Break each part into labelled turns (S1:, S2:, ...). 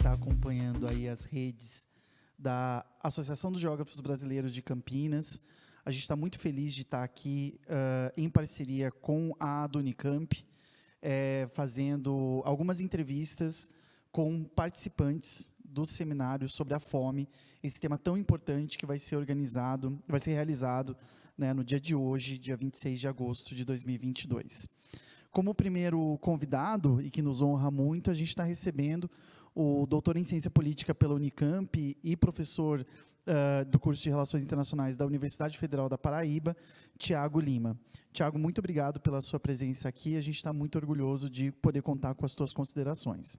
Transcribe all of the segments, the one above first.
S1: está acompanhando aí as redes da Associação dos Geógrafos Brasileiros de Campinas. A gente está muito feliz de estar aqui em parceria com a do Unicamp, fazendo algumas entrevistas com participantes do seminário sobre a fome, esse tema tão importante que vai ser realizado, né, no dia de hoje, dia 26 de agosto de 2022. Como primeiro convidado, e que nos honra muito, a gente está recebendo o doutor em Ciência Política pela Unicamp e professor do curso de Relações Internacionais da Universidade Federal da Paraíba, Tiago Lima. Tiago, muito obrigado pela sua presença aqui. A gente está muito orgulhoso de poder contar com as suas considerações.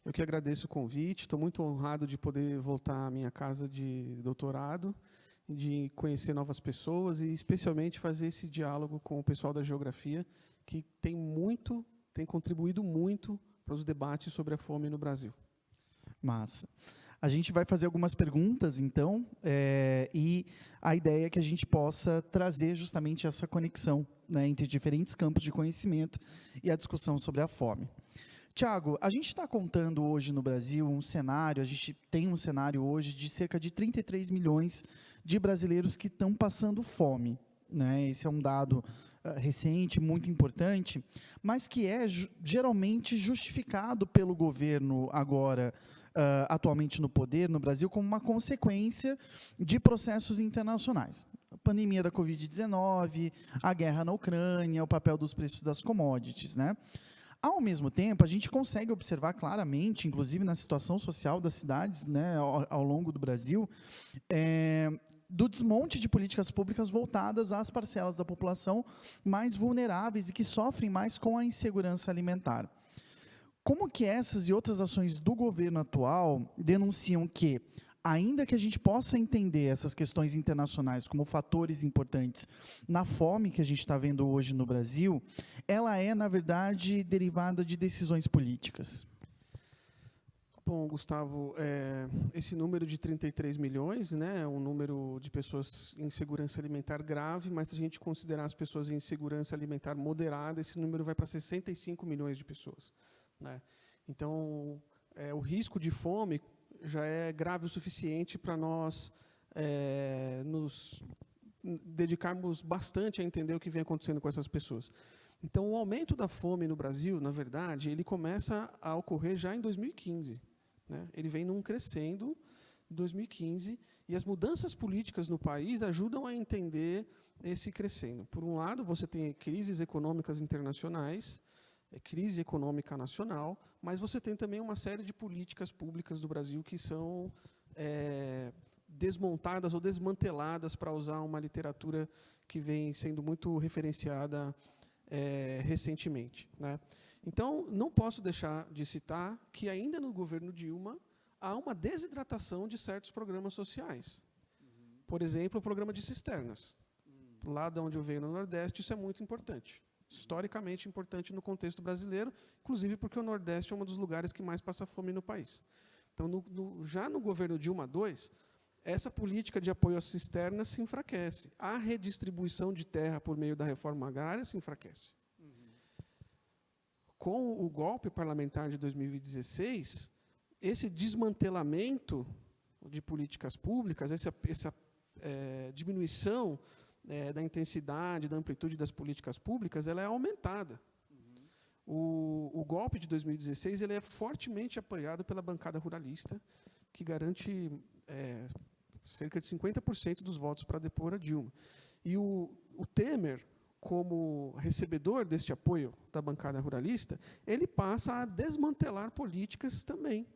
S2: Eu que agradeço o convite. Estou muito honrado de poder voltar à minha casa de doutorado, de conhecer novas pessoas e, especialmente, fazer esse diálogo com o pessoal da geografia, que tem contribuído muito para os debates sobre a fome no Brasil.
S1: Massa. A gente vai fazer algumas perguntas, então, e a ideia é que a gente possa trazer justamente essa conexão, né, entre diferentes campos de conhecimento e a discussão sobre a fome. Tiago, a gente está contando hoje no Brasil um cenário, a gente tem um cenário hoje de cerca de 33 milhões de brasileiros que estão passando fome, né? Esse é um dado recente, muito importante, mas que é geralmente justificado pelo governo agora, atualmente no poder, no Brasil, como uma consequência de processos internacionais. A pandemia da Covid-19, a guerra na Ucrânia, o papel dos preços das commodities, né? Ao mesmo tempo, a gente consegue observar claramente, inclusive na situação social das cidades, né, ao longo do Brasil, do desmonte de políticas públicas voltadas às parcelas da população mais vulneráveis e que sofrem mais com a insegurança alimentar. Como que essas e outras ações do governo atual denunciam que, ainda que a gente possa entender essas questões internacionais como fatores importantes na fome que a gente está vendo hoje no Brasil, ela é, na verdade, derivada de decisões políticas?
S2: Bom, Gustavo, esse número de 33 milhões, né, é um número de pessoas em insegurança alimentar grave, mas se a gente considerar as pessoas em insegurança alimentar moderada, esse número vai para 65 milhões de pessoas, né? Então, o risco de fome já é grave o suficiente para nós nos dedicarmos bastante a entender o que vem acontecendo com essas pessoas. Então, o aumento da fome no Brasil, na verdade, ele começa a ocorrer já em 2015. Né? Ele vem num crescendo em 2015, e as mudanças políticas no país ajudam a entender esse crescendo. Por um lado, você tem crises econômicas internacionais, crise econômica nacional, mas você tem também uma série de políticas públicas do Brasil que são desmontadas ou desmanteladas, para usar uma literatura que vem sendo muito referenciada recentemente, né? Então, não posso deixar de citar que, ainda no governo Dilma, há uma desidratação de certos programas sociais. Por exemplo, o programa de cisternas. Lá de onde eu venho, no Nordeste, isso é muito importante. Historicamente importante no contexto brasileiro, inclusive porque o Nordeste é um dos lugares que mais passa fome no país. Então, já no governo Dilma II, essa política de apoio às cisternas se enfraquece. A redistribuição de terra por meio da reforma agrária se enfraquece. Com o golpe parlamentar de 2016, esse desmantelamento de políticas públicas, essa diminuição da intensidade, da amplitude das políticas públicas, ela é aumentada. O golpe de 2016 ele é fortemente apoiado pela bancada ruralista, que garante cerca de 50% dos votos para depor a Dilma. E o Temer, como recebedor deste apoio da bancada ruralista, ele passa a desmantelar políticas também,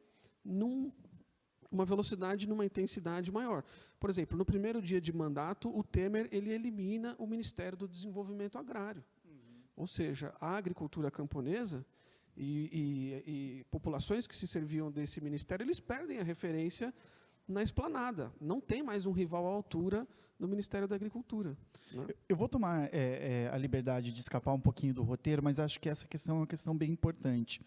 S2: numa velocidade, numa intensidade maior. Por exemplo, no primeiro dia de mandato, o Temer ele elimina o Ministério do Desenvolvimento Agrário. Ou seja, a agricultura camponesa e populações que se serviam desse ministério, eles perdem a referência na esplanada. Não tem mais um rival à altura no Ministério da Agricultura, né?
S1: Eu vou tomar a liberdade de escapar um pouquinho do roteiro, mas acho que essa questão é uma questão bem importante.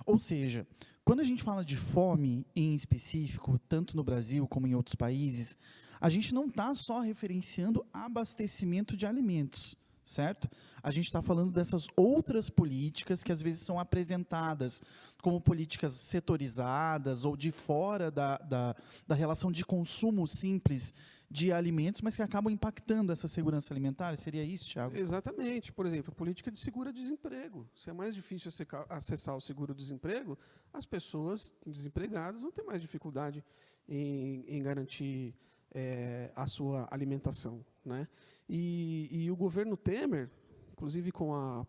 S1: Ou seja, quando a gente fala de fome em específico, tanto no Brasil como em outros países, a gente não está só referenciando abastecimento de alimentos, certo? A gente está falando dessas outras políticas que às vezes são apresentadas como políticas setorizadas ou de fora da relação de consumo simples de alimentos, mas que acabam impactando essa segurança alimentar. Seria isso, Thiago?
S2: Exatamente. Por exemplo, política de seguro-desemprego. Se é mais difícil acessar o seguro-desemprego, as pessoas desempregadas vão ter mais dificuldade em garantir a sua alimentação, né? E o governo Temer, inclusive com a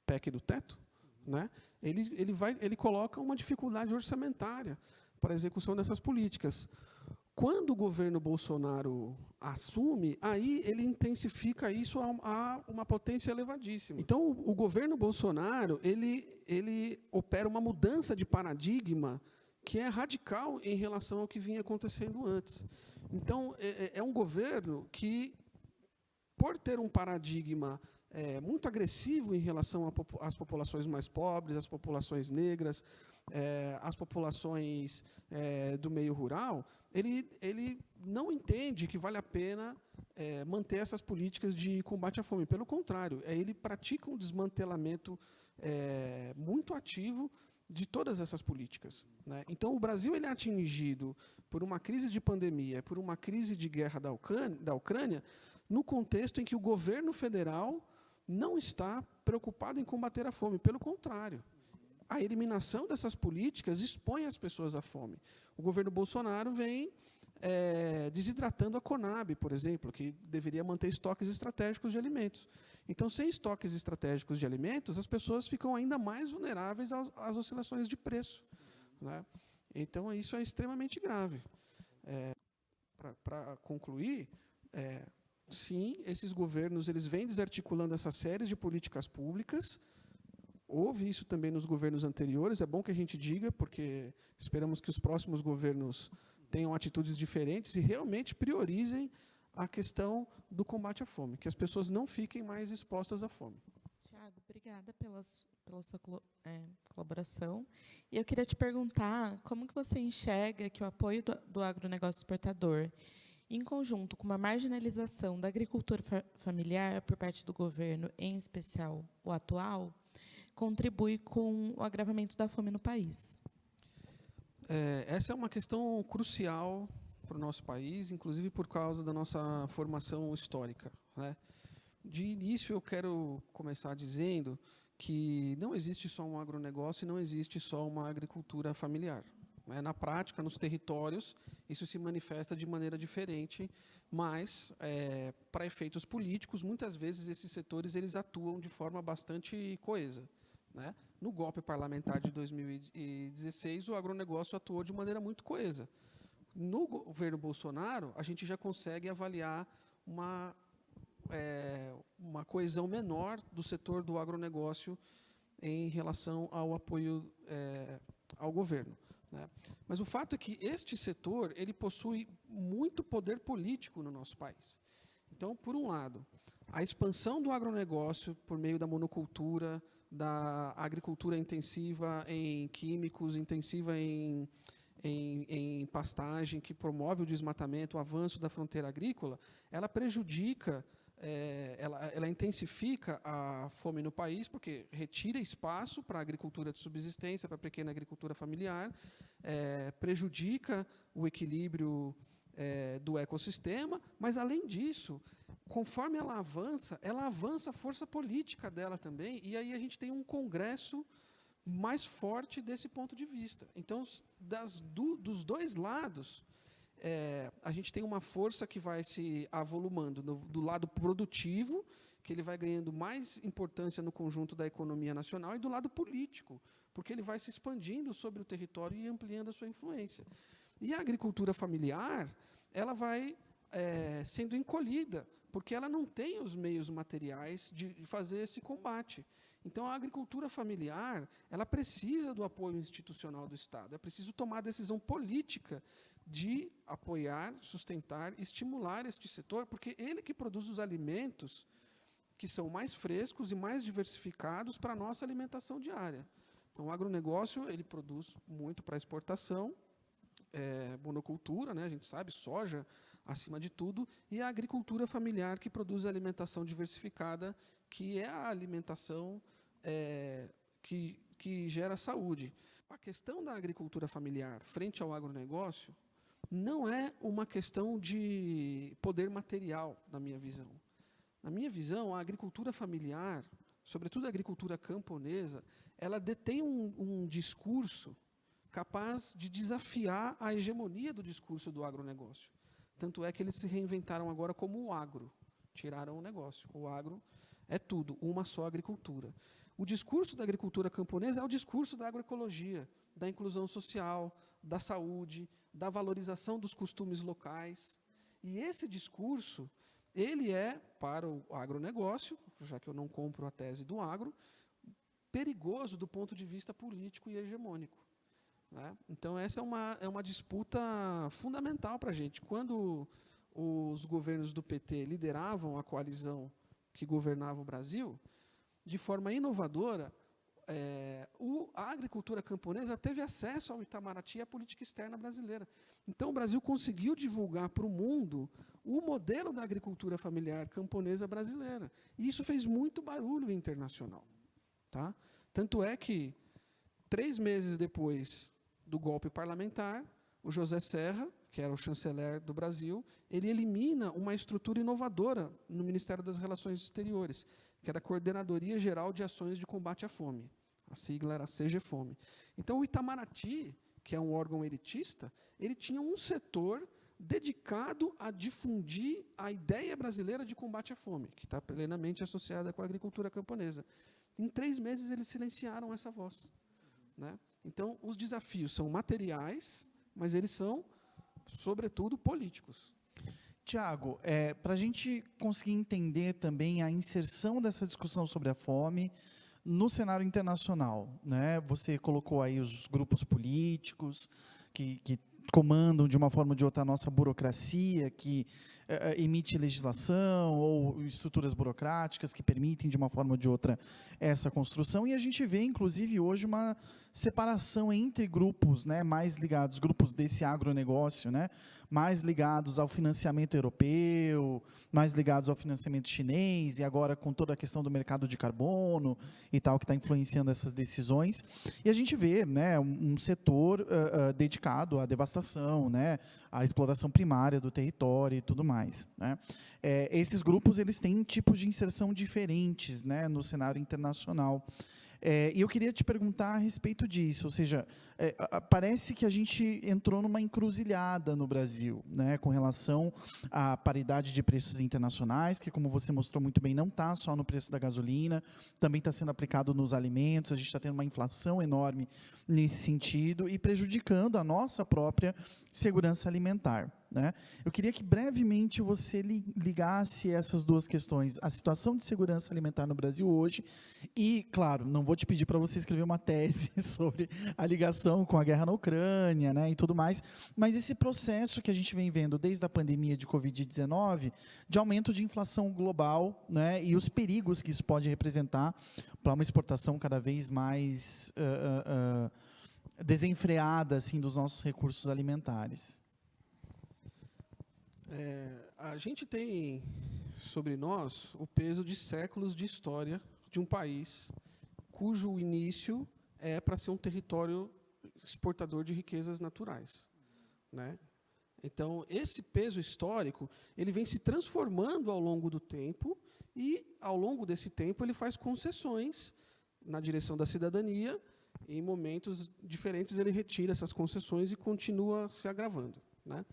S2: PEC do teto, né, ele coloca uma dificuldade orçamentária para a execução dessas políticas. Quando o governo Bolsonaro assume, aí ele intensifica isso a uma potência elevadíssima. Então, o governo Bolsonaro ele opera uma mudança de paradigma que é radical em relação ao que vinha acontecendo antes. Então, é um governo que, por ter um paradigma muito agressivo em relação às populações mais pobres, às populações negras, às populações do meio rural, ele não entende que vale a pena manter essas políticas de combate à fome. Pelo contrário, ele pratica um desmantelamento muito ativo de todas essas políticas, né? Então, o Brasil ele é atingido por uma crise de pandemia, por uma crise de guerra da Ucrânia, no contexto em que o governo federal não está preocupado em combater a fome. Pelo contrário, a eliminação dessas políticas expõe as pessoas à fome. O governo Bolsonaro vem desidratando a Conab, por exemplo, que deveria manter estoques estratégicos de alimentos. Então, sem estoques estratégicos de alimentos, as pessoas ficam ainda mais vulneráveis às oscilações de preço, né? Então, isso é extremamente grave. Para concluir, sim, esses governos eles vêm desarticulando essa série de políticas públicas. Houve isso também nos governos anteriores, é bom que a gente diga, porque esperamos que os próximos governos tenham atitudes diferentes e realmente priorizem a questão do combate à fome, que as pessoas não fiquem mais expostas à fome.
S3: Tiago, obrigada pela sua colaboração. E eu queria te perguntar como que você enxerga que o apoio do agronegócio exportador, em conjunto com uma marginalização da agricultura familiar por parte do governo, em especial o atual, contribui com o agravamento da fome no país.
S2: Essa é uma questão crucial para o nosso país, inclusive por causa da nossa formação histórica, né? De início, eu quero começar dizendo que não existe só um agronegócio e não existe só uma agricultura familiar, né? Na prática, nos territórios, isso se manifesta de maneira diferente, mas, para efeitos políticos, muitas vezes esses setores eles atuam de forma bastante coesa, né? No golpe parlamentar de 2016, o agronegócio atuou de maneira muito coesa. No governo Bolsonaro, a gente já consegue avaliar uma coesão menor do setor do agronegócio em relação ao apoio ao governo, né? Mas o fato é que este setor ele possui muito poder político no nosso país. Então, por um lado, a expansão do agronegócio por meio da monocultura, da agricultura intensiva em químicos, intensiva em pastagem, que promove o desmatamento, o avanço da fronteira agrícola, ela prejudica, ela intensifica a fome no país, porque retira espaço para a agricultura de subsistência, para a pequena agricultura familiar, prejudica o equilíbrio do ecossistema, mas, além disso, conforme ela avança a força política dela também, e aí a gente tem um Congresso mais forte desse ponto de vista. Então, dos dois lados, a gente tem uma força que vai se avolumando do lado produtivo, que ele vai ganhando mais importância no conjunto da economia nacional, e do lado político, porque ele vai se expandindo sobre o território e ampliando a sua influência. E a agricultura familiar, ela vai sendo encolhida, porque ela não tem os meios materiais de fazer esse combate. Então, a agricultura familiar, ela precisa do apoio institucional do Estado. É preciso tomar a decisão política de apoiar, sustentar, estimular este setor, porque ele que produz os alimentos que são mais frescos e mais diversificados para a nossa alimentação diária. Então, o agronegócio ele produz muito para exportação, monocultura, né, a gente sabe, soja, acima de tudo, e a agricultura familiar, que produz alimentação diversificada, que é a alimentação que gera saúde. A questão da agricultura familiar frente ao agronegócio não é uma questão de poder material, na minha visão. Na minha visão, a agricultura familiar, sobretudo a agricultura camponesa, ela detém um discurso capaz de desafiar a hegemonia do discurso do agronegócio. Tanto é que eles se reinventaram agora como o agro, tiraram o negócio. O agro é tudo, uma só agricultura. O discurso da agricultura camponesa é o discurso da agroecologia, da inclusão social, da saúde, da valorização dos costumes locais. E esse discurso, ele é, para o agronegócio, já que eu não compro a tese do agro, perigoso do ponto de vista político e hegemônico. Né? Então, essa é uma disputa fundamental para a gente. Quando os governos do PT lideravam a coalizão que governava o Brasil, de forma inovadora, a agricultura camponesa teve acesso ao Itamaraty e à política externa brasileira. Então, o Brasil conseguiu divulgar para o mundo o modelo da agricultura familiar camponesa brasileira. E isso fez muito barulho internacional. Tá? Tanto é que, 3 meses depois do golpe parlamentar, o José Serra, que era o chanceler do Brasil, ele elimina uma estrutura inovadora no Ministério das Relações Exteriores, que era a Coordenadoria Geral de Ações de Combate à Fome. A sigla era CGFOME. Então, o Itamaraty, que é um órgão elitista, ele tinha um setor dedicado a difundir a ideia brasileira de combate à fome, que está plenamente associada com a agricultura camponesa. Em 3 meses, eles silenciaram essa voz. Né? Então, os desafios são materiais, mas eles são, sobretudo, políticos.
S1: Tiago, para a gente conseguir entender também a inserção dessa discussão sobre a fome no cenário internacional, né? Você colocou aí os grupos políticos que comandam de uma forma ou de outra a nossa burocracia, que emite legislação ou estruturas burocráticas que permitem de uma forma ou de outra essa construção, e a gente vê inclusive hoje uma separação entre grupos, né, mais ligados, grupos desse agronegócio, né, mais ligados ao financiamento europeu, mais ligados ao financiamento chinês, e agora com toda a questão do mercado de carbono e tal, que está influenciando essas decisões. E a gente vê, né, um setor dedicado à devastação, né, à exploração primária do território e tudo mais. Né. Esses grupos eles têm tipos de inserção diferentes, né, no cenário internacional. E eu queria te perguntar a respeito disso, ou seja, parece que a gente entrou numa encruzilhada no Brasil, né, com relação à paridade de preços internacionais, que, como você mostrou muito bem, não está só no preço da gasolina, também está sendo aplicado nos alimentos, a gente está tendo uma inflação enorme nesse sentido e prejudicando a nossa própria segurança alimentar. Né? Eu queria que brevemente você ligasse essas duas questões, a situação de segurança alimentar no Brasil hoje e, claro, não vou te pedir para você escrever uma tese sobre a ligação com a guerra na Ucrânia, né, e tudo mais, mas esse processo que a gente vem vendo desde a pandemia de Covid-19, de aumento de inflação global, né, e os perigos que isso pode representar para uma exportação cada vez mais desenfreada assim, dos nossos recursos alimentares.
S2: A gente tem sobre nós o peso de séculos de história de um país cujo início é para ser um território exportador de riquezas naturais. Né? Então, esse peso histórico ele vem se transformando ao longo do tempo e, ao longo desse tempo, ele faz concessões na direção da cidadania e, em momentos diferentes, ele retira essas concessões e continua se agravando. Né?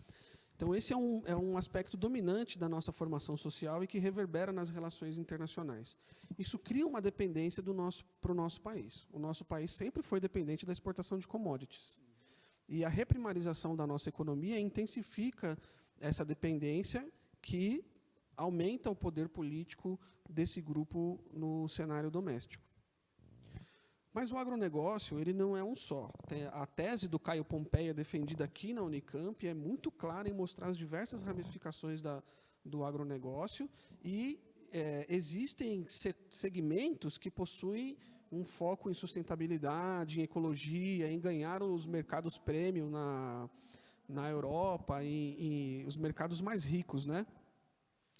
S2: Então, esse é um aspecto dominante da nossa formação social e que reverbera nas relações internacionais. Isso cria uma dependência para o nosso país. O nosso país sempre foi dependente da exportação de commodities. E a reprimarização da nossa economia intensifica essa dependência que aumenta o poder político desse grupo no cenário doméstico. Mas o agronegócio ele não é um só. A tese do Caio Pompeia, defendida aqui na Unicamp, é muito clara em mostrar as diversas ramificações do agronegócio e existem segmentos que possuem um foco em sustentabilidade, em ecologia, em ganhar os mercados premium na Europa, em os mercados mais ricos, né?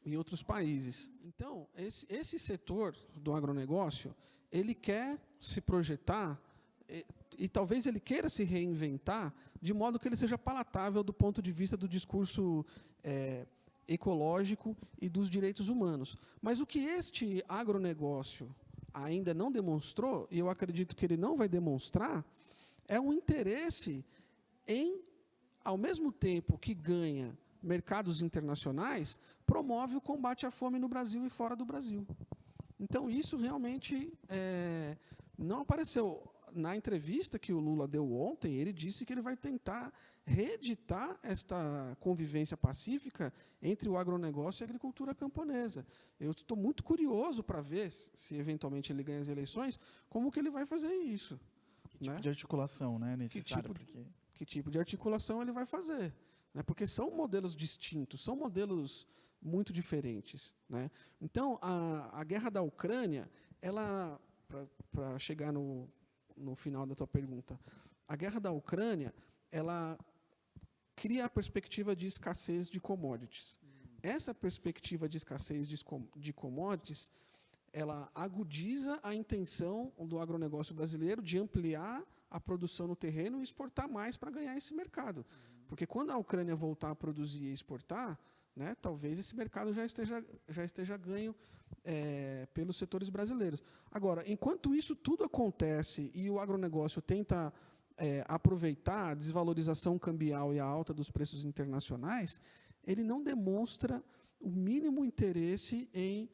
S2: Em outros países. Então, esse setor do agronegócio, ele quer se projetar e talvez ele queira se reinventar de modo que ele seja palatável do ponto de vista do discurso ecológico e dos direitos humanos. Mas o que este agronegócio ainda não demonstrou, e eu acredito que ele não vai demonstrar, é um interesse em, ao mesmo tempo que ganha mercados internacionais, promove o combate à fome no Brasil e fora do Brasil. Então, isso realmente não apareceu. Na entrevista que o Lula deu ontem, ele disse que ele vai tentar reeditar esta convivência pacífica entre o agronegócio e a agricultura camponesa. Eu estou muito curioso para ver, se eventualmente ele ganha as eleições, como que ele vai fazer isso.
S1: Que tipo de articulação, né, necessário?
S2: Que tipo de articulação ele vai fazer? Né? Porque são modelos distintos, são modelos muito diferentes. Né? Então, a guerra da Ucrânia, ela, para chegar no final da tua pergunta, a guerra da Ucrânia, ela cria a perspectiva de escassez de commodities. Essa perspectiva de escassez de commodities, ela agudiza a intenção do agronegócio brasileiro de ampliar a produção no terreno e exportar mais para ganhar esse mercado. Porque quando a Ucrânia voltar a produzir e exportar, né, talvez esse mercado já esteja ganho pelos setores brasileiros. Agora, enquanto isso tudo acontece e o agronegócio tenta aproveitar a desvalorização cambial e a alta dos preços internacionais, ele não demonstra o mínimo interesse em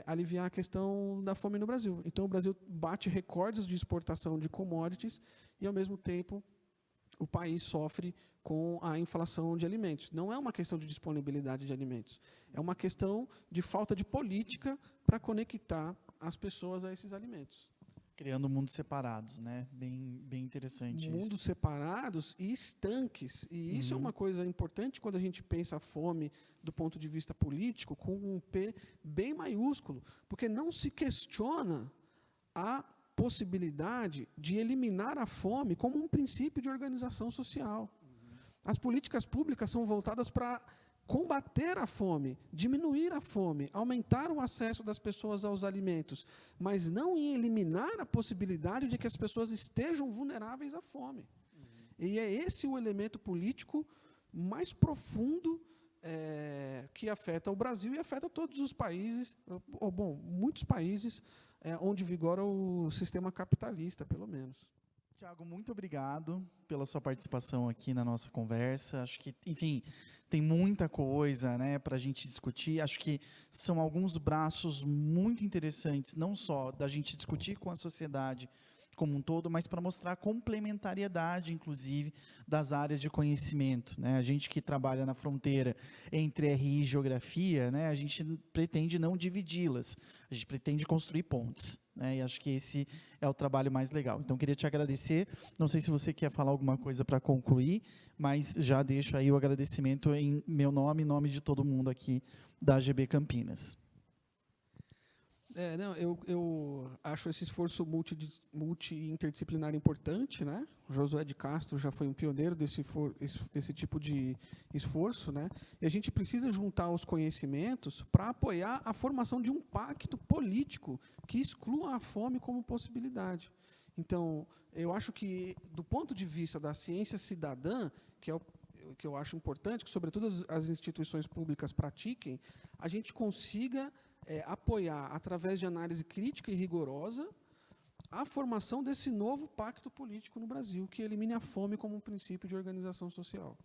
S2: aliviar a questão da fome no Brasil. Então, o Brasil bate recordes de exportação de commodities e, ao mesmo tempo, o país sofre com a inflação de alimentos. Não é uma questão de disponibilidade de alimentos, é uma questão de falta de política para conectar as pessoas a esses alimentos.
S1: Criando mundos separados, né? Bem interessante isso.
S2: Mundos separados e estanques. E isso é uma coisa importante quando a gente pensa a fome do ponto de vista político, com um P bem maiúsculo, porque não se questiona a possibilidade de eliminar a fome como um princípio de organização social. As políticas públicas são voltadas para combater a fome, diminuir a fome, aumentar o acesso das pessoas aos alimentos, mas não em eliminar a possibilidade de que as pessoas estejam vulneráveis à fome. E é esse o elemento político mais profundo que afeta o Brasil e afeta todos os países, ou bom, muitos países onde vigora o sistema capitalista, pelo menos.
S1: Tiago, muito obrigado pela sua participação aqui na nossa conversa. Acho que, enfim, tem muita coisa, né, para a gente discutir. Acho que são alguns braços muito interessantes, não só da gente discutir com a sociedade como um todo, mas para mostrar a complementariedade, inclusive, das áreas de conhecimento. Né? A gente que trabalha na fronteira entre RI e geografia, né, a gente pretende não dividi-las, a gente pretende construir pontes. Né? E acho que esse é o trabalho mais legal. Então, queria te agradecer. Não sei se você quer falar alguma coisa para concluir, mas já deixo aí o agradecimento em meu nome e em nome de todo mundo aqui da AGB Campinas.
S2: Não, eu acho esse esforço multi-interdisciplinar importante, né? O Josué de Castro já foi um pioneiro desse tipo de esforço, né? E a gente precisa juntar os conhecimentos para apoiar a formação de um pacto político que exclua a fome como possibilidade. Então, eu acho que, do ponto de vista da ciência cidadã, que é o que eu acho importante, que, sobretudo, as instituições públicas pratiquem, a gente consiga apoiar, através de análise crítica e rigorosa, a formação desse novo pacto político no Brasil, que elimine a fome como um princípio de organização social.